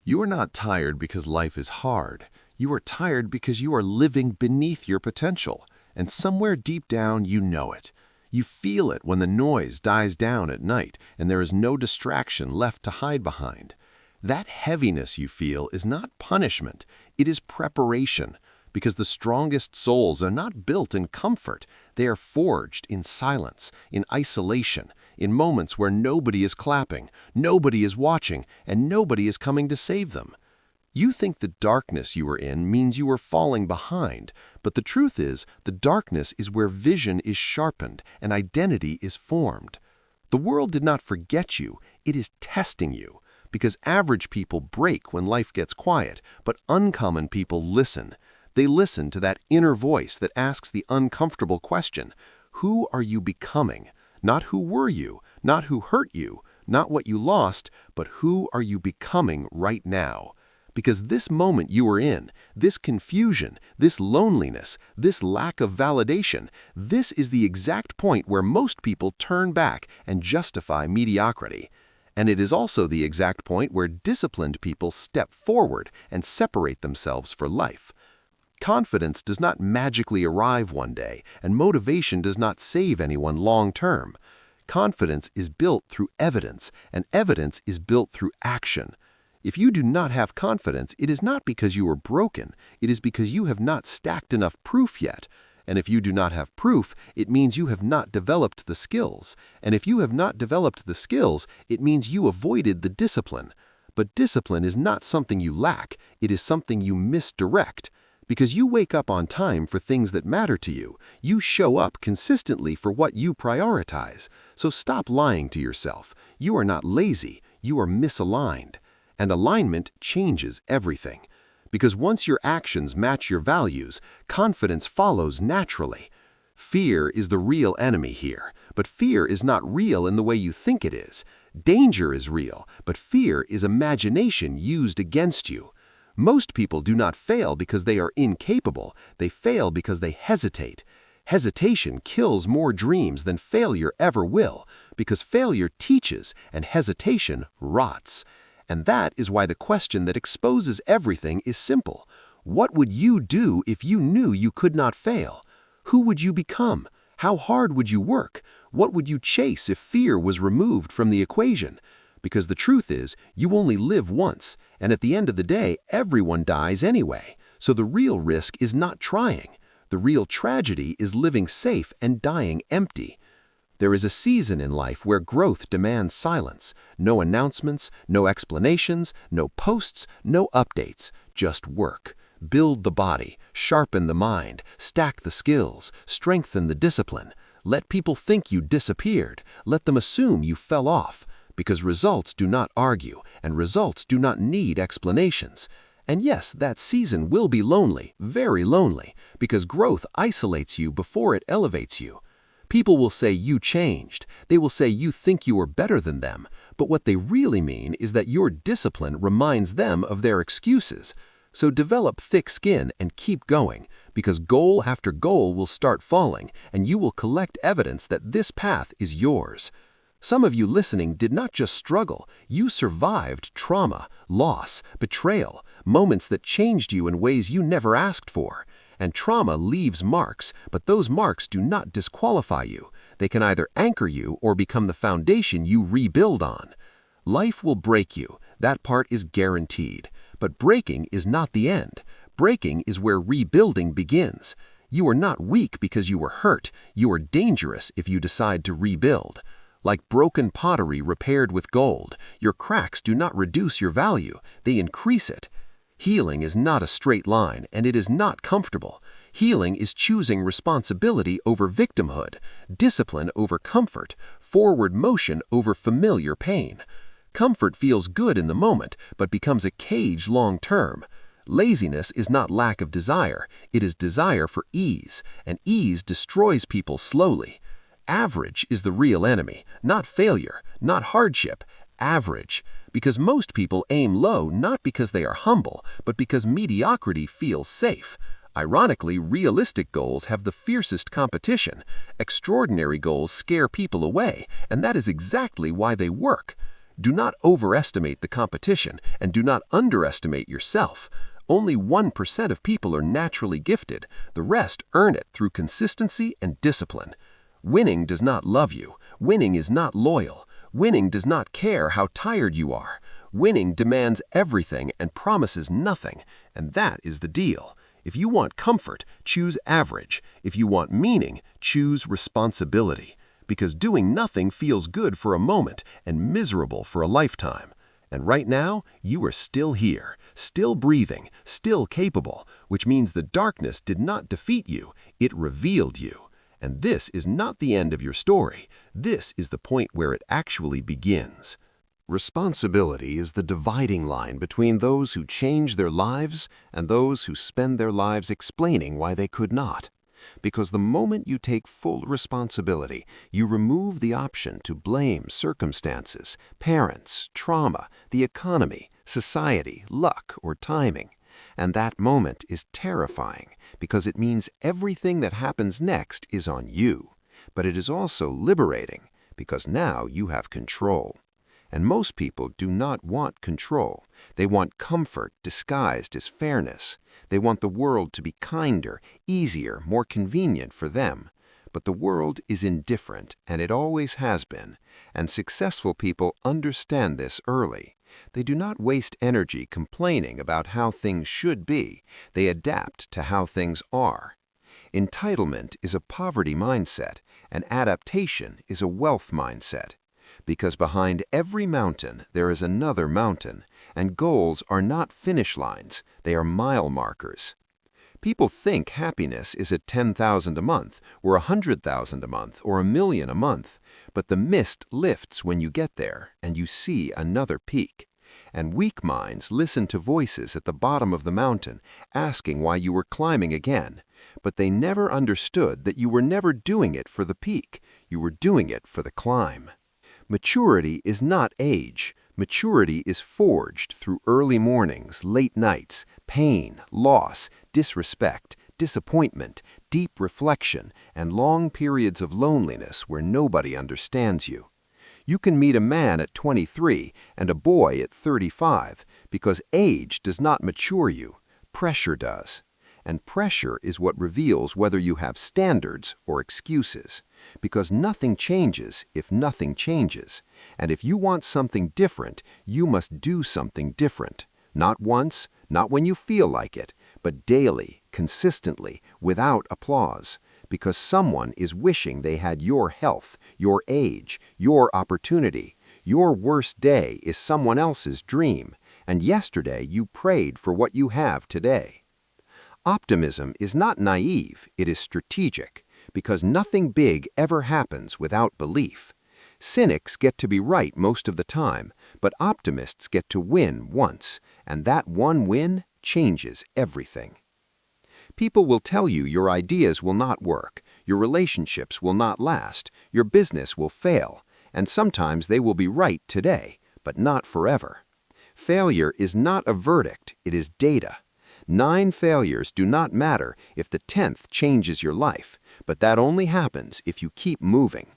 You are not tired because life is hard. You are tired because you are living beneath your potential, and somewhere deep down you know it. You feel it when the noise dies down at night and there is no distraction left to hide behind. That heaviness you feel is not punishment, it is preparation, because the strongest souls are not built in comfort, they are forged in silence, in isolation, in moments where nobody is clapping, nobody is watching, and nobody is coming to save them. You think the darkness you are in means you are falling behind, but the truth is, the darkness is where vision is sharpened and identity is formed. The world did not forget you, it is testing you, because average people break when life gets quiet, but uncommon people listen. They listen to that inner voice that asks the uncomfortable question, who are you becoming? Not who were you, not who hurt you, not what you lost, but who are you becoming right now? Because this moment you are in, this confusion, this loneliness, this lack of validation, this is the exact point where most people turn back and justify mediocrity. And it is also the exact point where disciplined people step forward and separate themselves for life. Confidence does not magically arrive one day, and motivation does not save anyone long term. Confidence is built through evidence, and evidence is built through action. If you do not have confidence, it is not because you are broken, it is because you have not stacked enough proof yet. And if you do not have proof, it means you have not developed the skills. And if you have not developed the skills, it means you avoided the discipline. But discipline is not something you lack, it is something you misdirect. Because you wake up on time for things that matter to you. You show up consistently for what you prioritize. So stop lying to yourself. You are not lazy, you are misaligned. And alignment changes everything. Because once your actions match your values, confidence follows naturally. Fear is the real enemy here, but fear is not real in the way you think it is. Danger is real, but fear is imagination used against you. Most people do not fail because they are incapable, they fail because they hesitate. Hesitation kills more dreams than failure ever will, because failure teaches and hesitation rots. And that is why the question that exposes everything is simple. What would you do if you knew you could not fail? Who would you become? How hard would you work? What would you chase if fear was removed from the equation? Because the truth is, you only live once, and at the end of the day, everyone dies anyway. So the real risk is not trying. The real tragedy is living safe and dying empty. There is a season in life where growth demands silence. No announcements, no explanations, no posts, no updates, just work. Build the body, sharpen the mind, stack the skills, strengthen the discipline. Let people think you disappeared. Let them assume you fell off. Because results do not argue, and results do not need explanations. And yes, that season will be lonely, very lonely, because growth isolates you before it elevates you. People will say you changed. They will say you think you are better than them. But what they really mean is that your discipline reminds them of their excuses. So develop thick skin and keep going, because goal after goal will start falling, and you will collect evidence that this path is yours. Some of you listening did not just struggle, you survived trauma, loss, betrayal, moments that changed you in ways you never asked for. And trauma leaves marks, but those marks do not disqualify you. They can either anchor you or become the foundation you rebuild on. Life will break you, that part is guaranteed. But breaking is not the end. Breaking is where rebuilding begins. You are not weak because you were hurt, you are dangerous if you decide to rebuild. Like broken pottery repaired with gold, your cracks do not reduce your value, they increase it. Healing is not a straight line, and it is not comfortable. Healing is choosing responsibility over victimhood, discipline over comfort, forward motion over familiar pain. Comfort feels good in the moment, but becomes a cage long term. Laziness is not lack of desire, it is desire for ease, and ease destroys people slowly. Average is the real enemy, not failure, not hardship, average. Because most people aim low not because they are humble, but because mediocrity feels safe. Ironically, realistic goals have the fiercest competition. Extraordinary goals scare people away, and that is exactly why they work. Do not overestimate the competition and do not underestimate yourself. Only 1% of people are naturally gifted. The rest earn it through consistency and discipline. Winning does not love you. Winning is not loyal. Winning does not care how tired you are. Winning demands everything and promises nothing, and that is the deal. If you want comfort, choose average. If you want meaning, choose responsibility. Because doing nothing feels good for a moment and miserable for a lifetime. And right now, you are still here, still breathing, still capable, which means the darkness did not defeat you, it revealed you. And this is not the end of your story. This is the point where it actually begins. Responsibility is the dividing line between those who change their lives and those who spend their lives explaining why they could not. Because the moment you take full responsibility, you remove the option to blame circumstances, parents, trauma, the economy, society, luck, or timing. And that moment is terrifying because it means everything that happens next is on you. But it is also liberating because now you have control. And most people do not want control. They want comfort disguised as fairness. They want the world to be kinder, easier, more convenient for them. But the world is indifferent, and it always has been. And successful people understand this early. They do not waste energy complaining about how things should be. They adapt to how things are. Entitlement is a poverty mindset, and adaptation is a wealth mindset. Because behind every mountain there is another mountain, and goals are not finish lines, they are mile markers. People think happiness is at $10,000 a month, or $100,000 a month, or $1 million a month, but the mist lifts when you get there, and you see another peak. And weak minds listen to voices at the bottom of the mountain, asking why you were climbing again, but they never understood that you were never doing it for the peak, you were doing it for the climb. Maturity is not age. Maturity is forged through early mornings, late nights, pain, loss, disrespect, disappointment, deep reflection, and long periods of loneliness where nobody understands you. You can meet a man at 23 and a boy at 35 because age does not mature you, pressure does. And pressure is what reveals whether you have standards or excuses. Because nothing changes if nothing changes. And if you want something different, you must do something different. Not once, not when you feel like it, but daily, consistently, without applause. Because someone is wishing they had your health, your age, your opportunity. Your worst day is someone else's dream. And yesterday you prayed for what you have today. Optimism is not naive, it is strategic, because nothing big ever happens without belief. Cynics get to be right most of the time, but optimists get to win once, and that one win changes everything. People will tell you your ideas will not work, your relationships will not last, your business will fail, and sometimes they will be right today, but not forever. Failure is not a verdict, it is data. 9 failures do not matter if the 10th changes your life, but that only happens if you keep moving.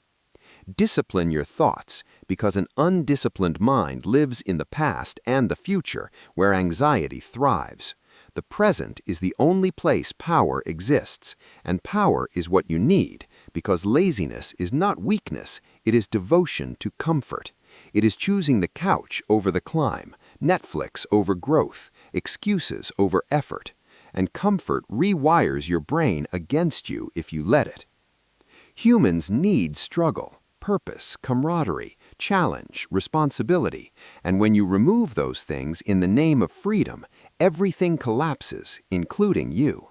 Discipline your thoughts, because an undisciplined mind lives in the past and the future, where anxiety thrives. The present is the only place power exists, and power is what you need, because laziness is not weakness, it is devotion to comfort. It is choosing the couch over the climb, Netflix over growth, excuses over effort, and comfort rewires your brain against you if you let it. Humans need struggle, purpose, camaraderie, challenge, responsibility, and when you remove those things in the name of freedom, everything collapses, including you.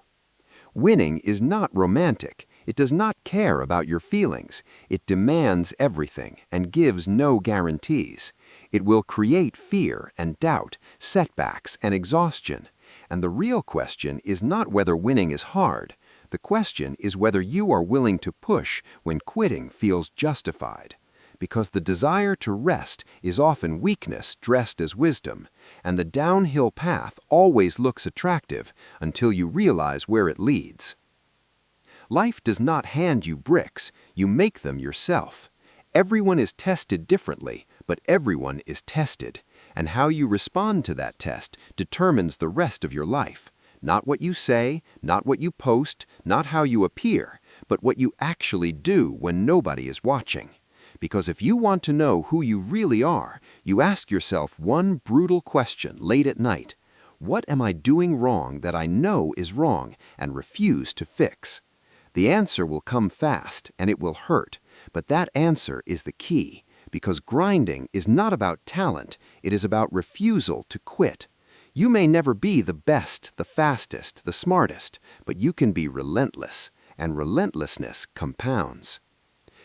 Winning is not romantic. It does not care about your feelings. It demands everything and gives no guarantees. It will create fear and doubt, setbacks and exhaustion. And the real question is not whether winning is hard. The question is whether you are willing to push when quitting feels justified. Because the desire to rest is often weakness dressed as wisdom, and the downhill path always looks attractive until you realize where it leads. Life does not hand you bricks, you make them yourself. Everyone is tested differently, but everyone is tested, and how you respond to that test determines the rest of your life. Not what you say, not what you post, not how you appear, but what you actually do when nobody is watching. Because if you want to know who you really are, you ask yourself one brutal question late at night. What am I doing wrong that I know is wrong and refuse to fix? The answer will come fast and it will hurt, but that answer is the key, because grinding is not about talent, it is about refusal to quit. You may never be the best, the fastest, the smartest, but you can be relentless, and relentlessness compounds.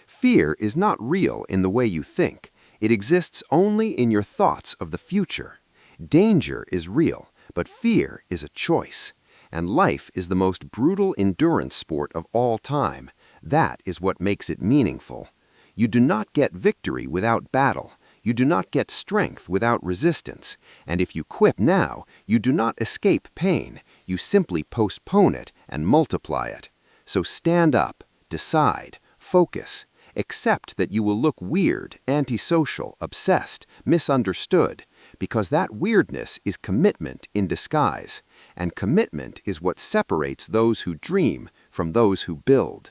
Fear is not real in the way you think. It exists only in your thoughts of the future. Danger is real, but fear is a choice. And life is the most brutal endurance sport of all time. That is what makes it meaningful. You do not get victory without battle. You do not get strength without resistance. And if you quit now, you do not escape pain. You simply postpone it and multiply it. So stand up, decide, focus. Accept that you will look weird, antisocial, obsessed, misunderstood, because that weirdness is commitment in disguise, and commitment is what separates those who dream from those who build.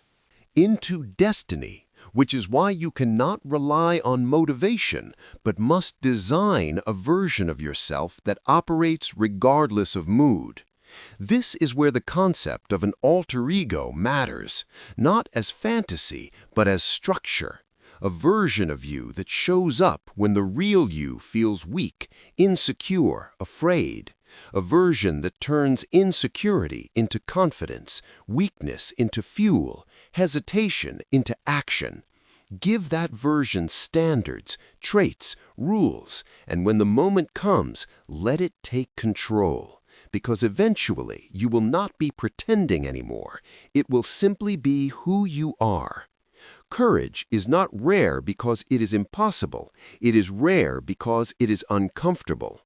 Into destiny, which is why you cannot rely on motivation, but must design a version of yourself that operates regardless of mood. This is where the concept of an alter ego matters, not as fantasy, but as structure. A version of you that shows up when the real you feels weak, insecure, afraid. A version that turns insecurity into confidence, weakness into fuel, hesitation into action. Give that version standards, traits, rules, and when the moment comes, let it take control. Because eventually you will not be pretending anymore. It will simply be who you are. Courage is not rare because it is impossible. It is rare because it is uncomfortable.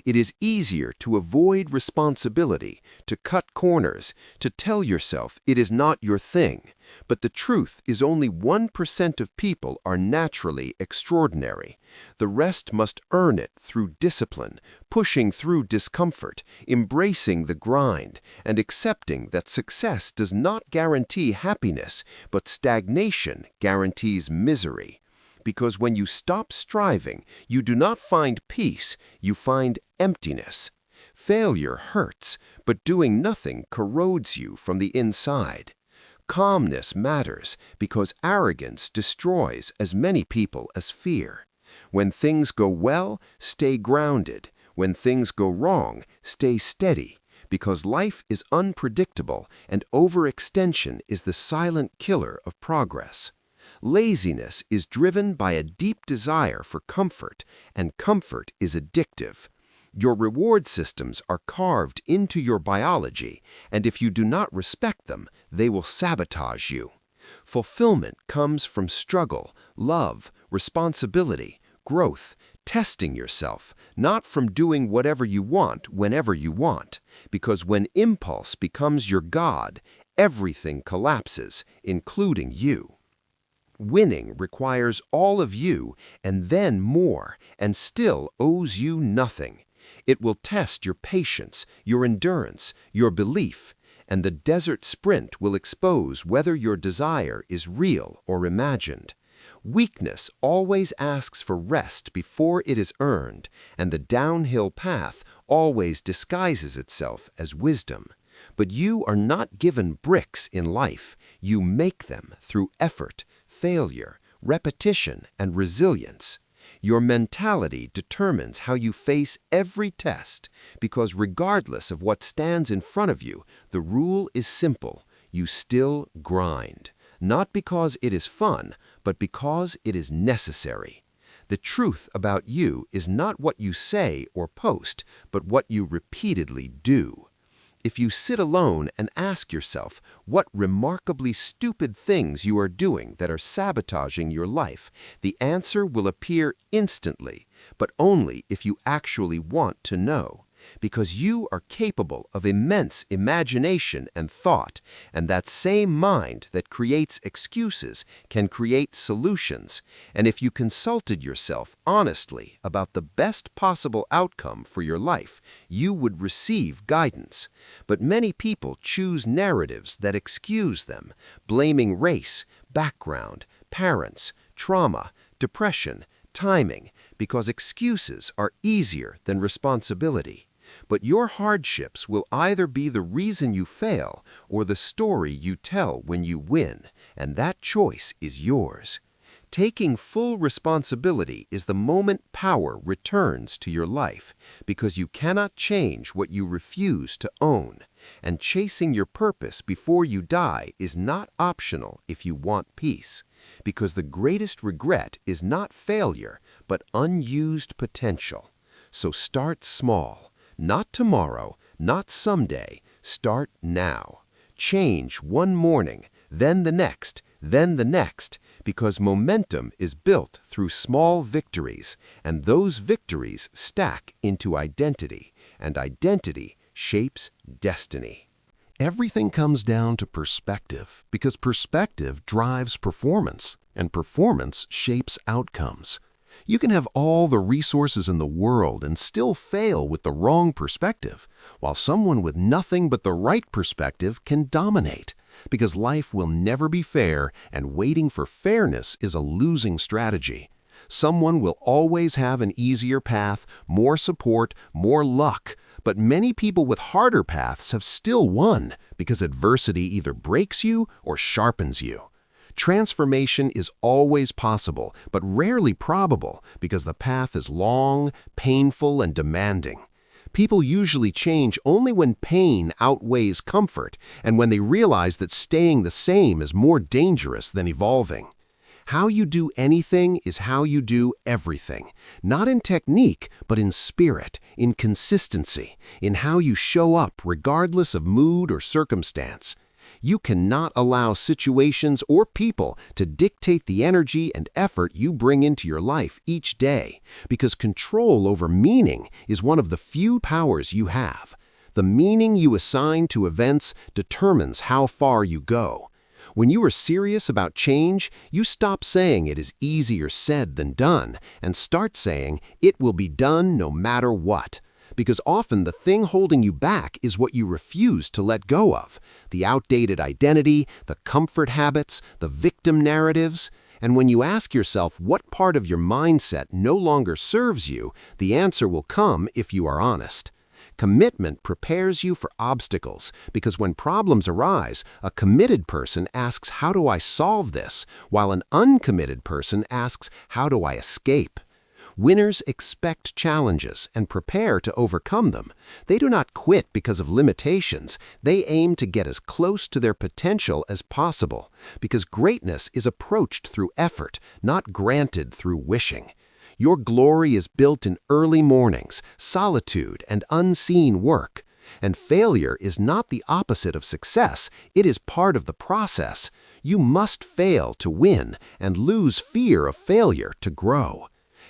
It is easier to avoid responsibility, to cut corners, to tell yourself it is not your thing. But the truth is only 1% of people are naturally extraordinary. The rest must earn it through discipline, pushing through discomfort, embracing the grind, and accepting that success does not guarantee happiness, but stagnation guarantees misery. Because when you stop striving, you do not find peace, you find emptiness. Failure hurts, but doing nothing corrodes you from the inside. Calmness matters because arrogance destroys as many people as fear. When things go well, stay grounded. When things go wrong, stay steady. Because life is unpredictable and overextension is the silent killer of progress. Laziness is driven by a deep desire for comfort, and comfort is addictive. Your reward systems are carved into your biology, and if you do not respect them, they will sabotage you. Fulfillment comes from struggle, love, responsibility, growth, testing yourself, not from doing whatever you want whenever you want, because when impulse becomes your God, everything collapses, including you. Winning requires all of you and then more, and still owes you nothing. It will test your patience, your endurance, your belief, and the desert sprint will expose whether your desire is real or imagined. Weakness always asks for rest before it is earned, and the downhill path always disguises itself as wisdom. But you are not given bricks in life. You make them through effort, failure, repetition, and resilience. Your mentality determines how you face every test, because regardless of what stands in front of you, the rule is simple. You still grind, not because it is fun, but because it is necessary. The truth about you is not what you say or post, but what you repeatedly do. If you sit alone and ask yourself what remarkably stupid things you are doing that are sabotaging your life, the answer will appear instantly, but only if you actually want to know. because you are capable of immense imagination and thought, and that same mind that creates excuses can create solutions. And if you consulted yourself honestly about the best possible outcome for your life, you would receive guidance. But many people choose narratives that excuse them, blaming race, background, parents, trauma, depression, timing, because excuses are easier than responsibility. But your hardships will either be the reason you fail or the story you tell when you win, and that choice is yours. Taking full responsibility is the moment power returns to your life, because you cannot change what you refuse to own. And chasing your purpose before you die is not optional if you want peace, because the greatest regret is not failure, but unused potential. So start small. Not tomorrow, not someday. Start now. Change one morning, then the next, because momentum is built through small victories, and those victories stack into identity, and identity shapes destiny. Everything comes down to perspective, because perspective drives performance, and performance shapes outcomes. You can have all the resources in the world and still fail with the wrong perspective, while someone with nothing but the right perspective can dominate, because life will never be fair, and waiting for fairness is a losing strategy. Someone will always have an easier path, more support, more luck, but many people with harder paths have still won, because adversity either breaks you or sharpens you. Transformation is always possible, but rarely probable, because the path is long, painful, and demanding. People usually change only when pain outweighs comfort, and when they realize that staying the same is more dangerous than evolving. How you do anything is how you do everything, not in technique, but in spirit, in consistency, in how you show up regardless of mood or circumstance. You cannot allow situations or people to dictate the energy and effort you bring into your life each day, because control over meaning is one of the few powers you have. The meaning you assign to events determines how far you go. When you are serious about change, you stop saying it is easier said than done and start saying it will be done no matter what. Because often the thing holding you back is what you refuse to let go of, the outdated identity, the comfort habits, the victim narratives. And when you ask yourself what part of your mindset no longer serves you, the answer will come if you are honest. Commitment prepares you for obstacles, because when problems arise, a committed person asks, "How do I solve this?" while an uncommitted person asks, "How do I escape?" Winners expect challenges and prepare to overcome them. They do not quit because of limitations. They aim to get as close to their potential as possible, because greatness is approached through effort, not granted through wishing. Your glory is built in early mornings, solitude, and unseen work. And failure is not the opposite of success. It is part of the process. You must fail to win and lose fear of failure to grow.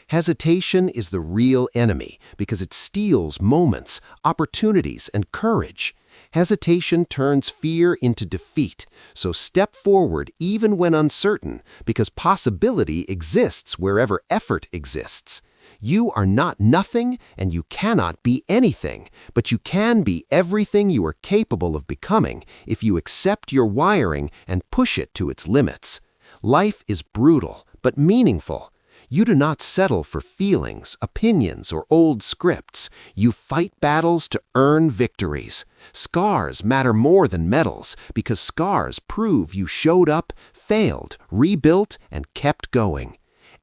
Hesitation is the real enemy, because it steals moments, opportunities, and courage. Hesitation turns fear into defeat, so step forward even when uncertain, because possibility exists wherever effort exists. You are not nothing, and you cannot be anything, but you can be everything you are capable of becoming if you accept your wiring and push it to its limits. Life is brutal, but meaningful. You do not settle for feelings, opinions, or old scripts. You fight battles to earn victories. Scars matter more than medals, because scars prove you showed up, failed, rebuilt, and kept going.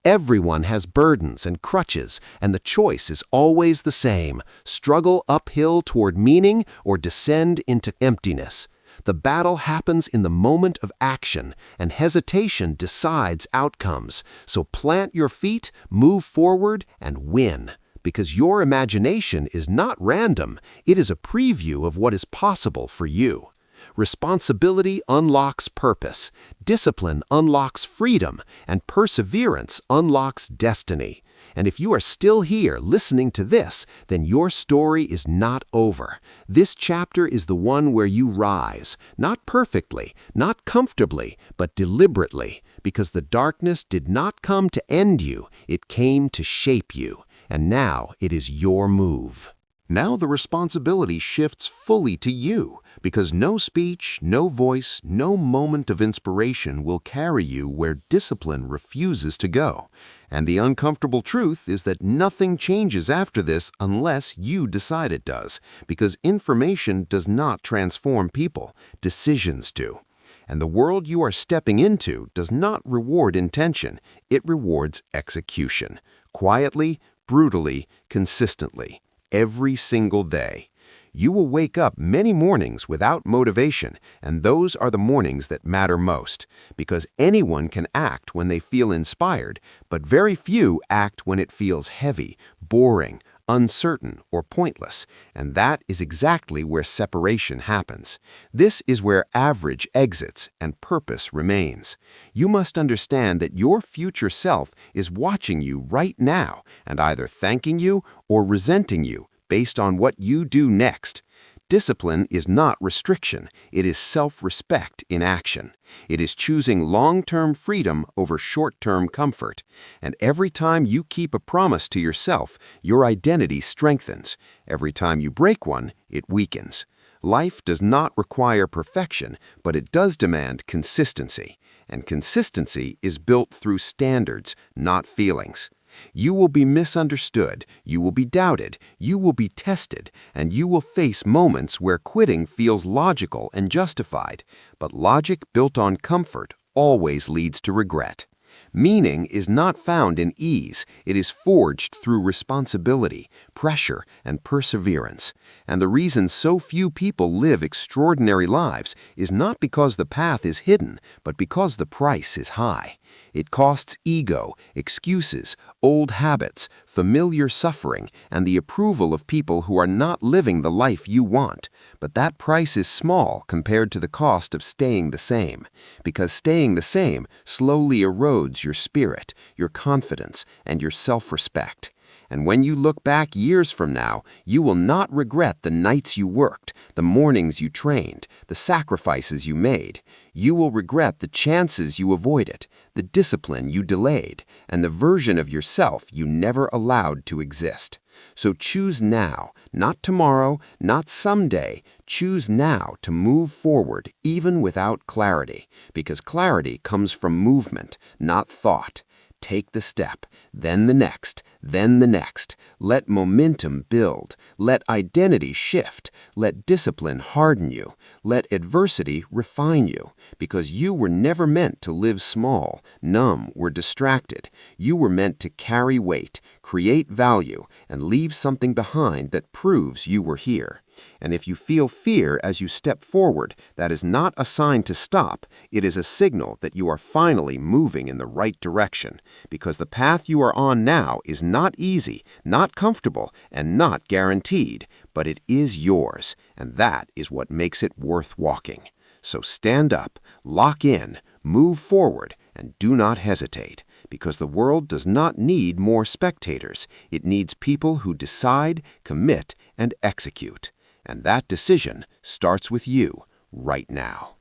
Everyone has burdens and crutches, and the choice is always the same: struggle uphill toward meaning or descend into emptiness. The battle happens in the moment of action, and hesitation decides outcomes. So plant your feet, move forward, and win. Because your imagination is not random, it is a preview of what is possible for you. Responsibility unlocks purpose, discipline unlocks freedom, and perseverance unlocks destiny. And if you are still here listening to this, then your story is not over. This chapter is the one where you rise, not perfectly, not comfortably, but deliberately, because the darkness did not come to end you, it came to shape you. And now it is your move. Now the responsibility shifts fully to you, because no speech, no voice, no moment of inspiration will carry you where discipline refuses to go. And the uncomfortable truth is that nothing changes after this unless you decide it does, because information does not transform people, decisions do. And the world you are stepping into does not reward intention, it rewards execution. Quietly, brutally, consistently. Every single day. You will wake up many mornings without motivation, and those are the mornings that matter most, because anyone can act when they feel inspired, but very few act when it feels heavy, boring, uncertain, or pointless, and that is exactly where separation happens. This is where average exits and purpose remains. You must understand that your future self is watching you right now and either thanking you or resenting you based on what you do next. Discipline is not restriction, it is self-respect in action. It is choosing long-term freedom over short-term comfort. And every time you keep a promise to yourself, your identity strengthens. Every time you break one, it weakens. Life does not require perfection, but it does demand consistency. And consistency is built through standards, not feelings. You will be misunderstood, you will be doubted, you will be tested, and you will face moments where quitting feels logical and justified. But logic built on comfort always leads to regret. Meaning is not found in ease, it is forged through responsibility, pressure, and perseverance. And the reason so few people live extraordinary lives is not because the path is hidden, but because the price is high. It costs ego, excuses, old habits, familiar suffering, and the approval of people who are not living the life you want. But that price is small compared to the cost of staying the same, because staying the same slowly erodes your spirit, your confidence, and your self-respect. And when you look back years from now, you will not regret the nights you worked, the mornings you trained, the sacrifices you made. You will regret the chances you avoided, the discipline you delayed, and the version of yourself you never allowed to exist. So choose now, not tomorrow, not someday. Choose now to move forward even without clarity, because clarity comes from movement, not thought. Take the step, then the next, then the next. Let momentum build. Let identity shift. Let discipline harden you. Let adversity refine you. Because you were never meant to live small, numb, or distracted. You were meant to carry weight, create value, and leave something behind that proves you were here. And if you feel fear as you step forward, that is not a sign to stop. It is a signal that you are finally moving in the right direction, because the path you are on now is not easy, not comfortable, and not guaranteed, but it is yours, and that is what makes it worth walking. So stand up, lock in, move forward, and do not hesitate, because the world does not need more spectators. It needs people who decide, commit, and execute. And that decision starts with you right now.